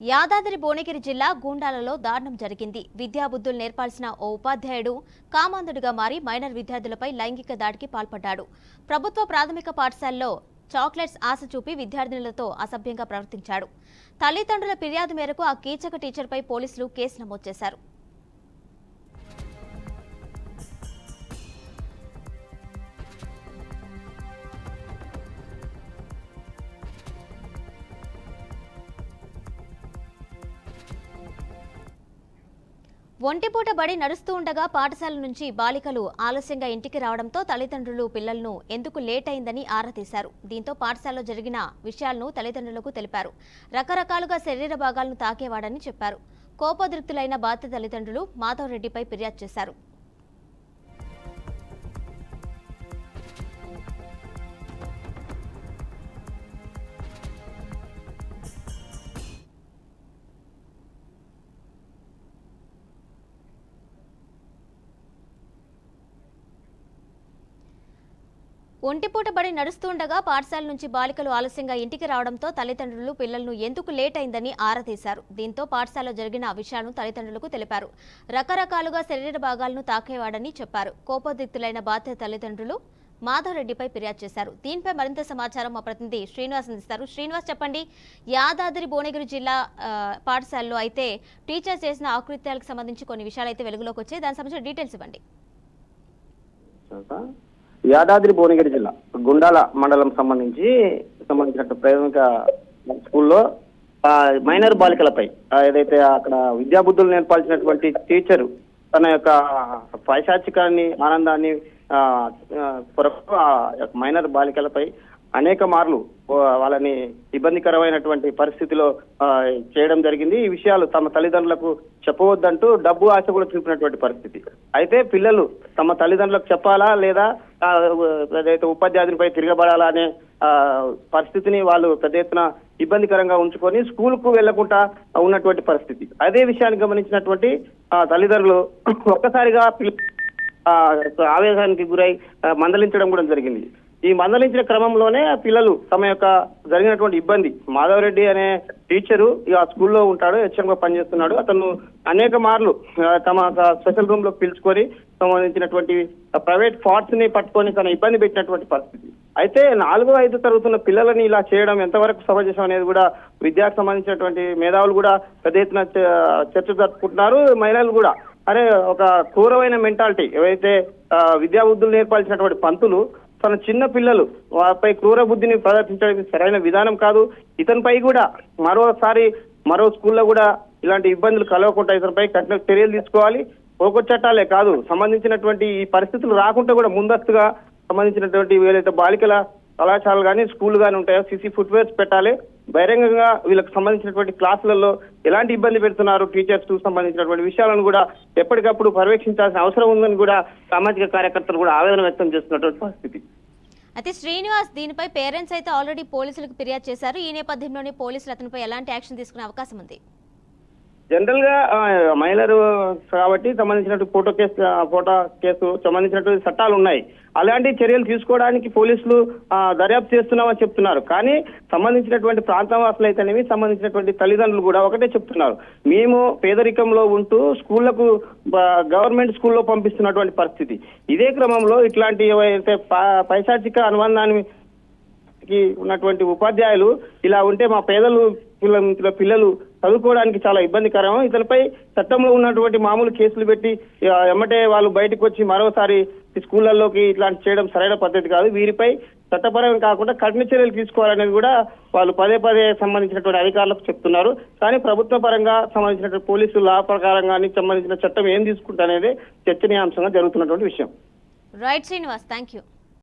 యాదాద్రి భువనగిరి జిల్లా గూండాలలో దారుణం జరిగింది. విద్యాబుద్ధులు నేర్పాల్సిన ఓ ఉపాధ్యాయుడు కామాంధుడిగా మారి మైనర్ విద్యార్థులపై లైంగిక దాడికి పాల్పడ్డాడు. ప్రభుత్వ ప్రాథమిక పాఠశాలలో చాక్లెట్స్ ఆశ చూపి విద్యార్థినులతో అసభ్యంగా ప్రవర్తించాడు. తల్లిదండ్రుల ఫిర్యాదు మేరకు ఆ కీచక టీచర్పై పోలీసులు కేసు నమోదు చేశారు. ఒంటిపూట బడి నడుస్తూ ఉండగా పాఠశాల నుంచి బాలికలు ఆలస్యంగా ఇంటికి రావడంతో తల్లిదండ్రులు పిల్లలను ఎందుకు లేట్ అయిందని ఆరా తీశారు. దీంతో పాఠశాలలో జరిగిన విషయాలను తల్లిదండ్రులకు తెలిపారు. రకరకాలుగా శరీర భాగాలను తాకేవాడని చెప్పారు. కోపోద్రిక్తులైన బాధిత తల్లిదండ్రులు మాధవ్ రెడ్డిపై ఫిర్యాదు చేశారు. ఒంటిపూట బడి నడుస్తుండగా పాఠశాల నుంచి బాలికలు ఆలస్యంగా ఇంటికి రావడంతో తల్లిదండ్రులు పిల్లలను ఎందుకు లేట్ అయిందని ఆరా తీశారు. దీంతో పాఠశాలలో జరిగిన విషయాలను తల్లిదండ్రులకు తెలిపారు. రకరకాలుగా శరీర భాగాలను తాకేవాడని చెప్పారు. కోపోద్రిక్తులైన బాధిత తల్లిదండ్రులు మాధవ్ రెడ్డిపై ఫిర్యాదు చేశారు. దీనిపై మరింత సమాచారం మా ప్రతినిధి శ్రీనివాస్ అందిస్తారు. శ్రీనివాస్, చెప్పండి. యాదాద్రి భువనగిరి జిల్లా పాఠశాలలో అయితే టీచర్ చేసిన ఆకృత్యాలకు సంబంధించి కొన్ని విషయాలు అయితే వెలుగులోకి వచ్చాయి. దానికి సంబంధించిన డీటెయిల్స్ ఇవ్వండి. యాదాద్రి భువనగిరి జిల్లా గుండాల మండలం సంబంధించిన ప్రాథమిక స్కూల్లో మైనర్ బాలికలపై ఏదైతే అక్కడ విద్యాబుద్ధులు నేర్పాల్సినటువంటి టీచరు తన యొక్క పైశాచికాన్ని ఆనందాన్ని కొరకు మైనర్ బాలికలపై అనేక మార్లు వాళ్ళని ఇబ్బందికరమైనటువంటి పరిస్థితిలో చేయడం జరిగింది. ఈ విషయాలు తమ తల్లిదండ్రులకు చెప్పవద్దంటూ డబ్బు ఆశ కూడా చూపినటువంటి పరిస్థితి. అయితే పిల్లలు తమ తల్లిదండ్రులకు చెప్పాలా లేదా ఏదైతే ఉపాధ్యాయునిపై తిరగబడాలా అనే పరిస్థితిని వాళ్ళు పెద్ద ఎత్తున ఇబ్బందికరంగా ఉంచుకొని స్కూల్కు వెళ్లకుండా ఉన్నటువంటి పరిస్థితి. అదే విషయాన్ని గమనించినటువంటి తల్లిదండ్రులు ఒక్కసారిగా ఆవేశానికి గురై మందలించడం కూడా జరిగింది. ఈ మందలించిన క్రమంలోనే ఆ పిల్లలు తమ యొక్క జరిగినటువంటి ఇబ్బంది, మాధవ్ రెడ్డి అనే టీచరు ఆ స్కూల్లో ఉంటాడు, హెచ్ఎంగా పనిచేస్తున్నాడు. అతను అనేక మార్లు తమ స్పెషల్ రూమ్ లో పిలుచుకొని సంబంధించినటువంటి ప్రైవేట్ పార్ట్స్ ని పట్టుకొని తన ఇబ్బంది పెట్టినటువంటి పరిస్థితి. అయితే 4-5 తరగతున్న పిల్లలని ఇలా చేయడం ఎంతవరకు సమంజసం అనేది కూడా విద్యాకు సంబంధించినటువంటి మేధావులు కూడా పెద్ద ఎత్తున చర్చ జరుపుకుంటున్నారు. మహిళలు కూడా అరే ఒక క్రూరమైన మెంటాలిటీ ఏవైతే విద్యాబుద్ధులు నేర్పాల్సినటువంటి పంతులు తన చిన్న పిల్లలు వారిపై క్రూర బుద్ధిని ప్రదర్శించడం సరైన విధానం కాదు. ఇతనిపై కూడా మరో స్కూల్లో కూడా ఇలాంటి ఇబ్బందులు కలగకుండా ఇతనిపై కఠిన చర్యలు తీసుకోవాలి. పోకో చట్టాలే కాదు, సంబంధించినటువంటి ఈ పరిస్థితులు రాకుండా కూడా ముందస్తుగా సంబంధించినటువంటి ఏదైతే బాలికల కళాశాలలు కానీ స్కూళ్ళు కానీ ఉంటాయో సీసీ ఫుట్వేర్స్ పెట్టాలి. బహిరంగంగా వీళ్ళకి సంబంధించినటువంటి క్లాసులలో ఎలాంటి ఇబ్బంది పెడుతున్నారు టీచర్స్ సంబంధించినటువంటి విషయాలను కూడా ఎప్పటికప్పుడు పర్యవేక్షించాల్సిన అవసరం ఉందని కూడా సామాజిక కార్యకర్తలు కూడా ఆవేదన వ్యక్తం చేస్తున్నటువంటి పరిస్థితి. అయితే శ్రీనివాస్, దీనిపై పేరెంట్స్ అయితే ఆల్రెడీ పోలీసులకు ఫిర్యాదు చేశారు. ఈ నేపథ్యంలోనే పోలీసులు అతనిపై ఎలాంటి యాక్షన్ తీసుకునే అవకాశం ఉంది? జనరల్ గా మహిళలు కాబట్టి సంబంధించినటువంటి ఫోటో కేసు సంబంధించినటువంటి చట్టాలు ఉన్నాయి. అలాంటి చర్యలు తీసుకోవడానికి పోలీసులు దర్యాప్తు చేస్తున్నామని చెప్తున్నారు. కానీ సంబంధించినటువంటి ప్రాంతవాసులు అయితేనేవి సంబంధించినటువంటి తల్లిదండ్రులు కూడా ఒకటే చెప్తున్నారు, మేము పేదరికంలో ఉంటూ స్కూళ్లకు గవర్నమెంట్ స్కూల్లో పంపిస్తున్నటువంటి పరిస్థితి. ఇదే క్రమంలో ఇట్లాంటి ఏవైతే పైశాచిక అనుబంధాన్ని ఉన్నటువంటి ఉపాధ్యాయులు ఇలా ఉంటే మా పిల్లలు చదువుకోవడానికి చాలా ఇబ్బందికరం. ఇతనిపై చట్టంలో ఉన్నటువంటి మామూలు కేసులు పెట్టి ఎమ్మటే వాళ్ళు బయటకు వచ్చి మరోసారి స్కూళ్లలోకి ఇట్లాంటి చేయడం సరైన పద్ధతి కాదు. వీరిపై చట్టపరంగా కాకుండా కఠిన చర్యలు తీసుకోవాలనేది కూడా వాళ్ళు పదే సంబంధించినటువంటి అధికారులకు చెప్తున్నారు. కానీ ప్రభుత్వ పరంగా సంబంధించినటువంటి పోలీసులు లా ప్రకారంగా సంబంధించిన చట్టం ఏం తీసుకుంటారనేది చర్చనీయాంశంగా జరుగుతున్నటువంటి విషయం. Right Srinivas, thank you.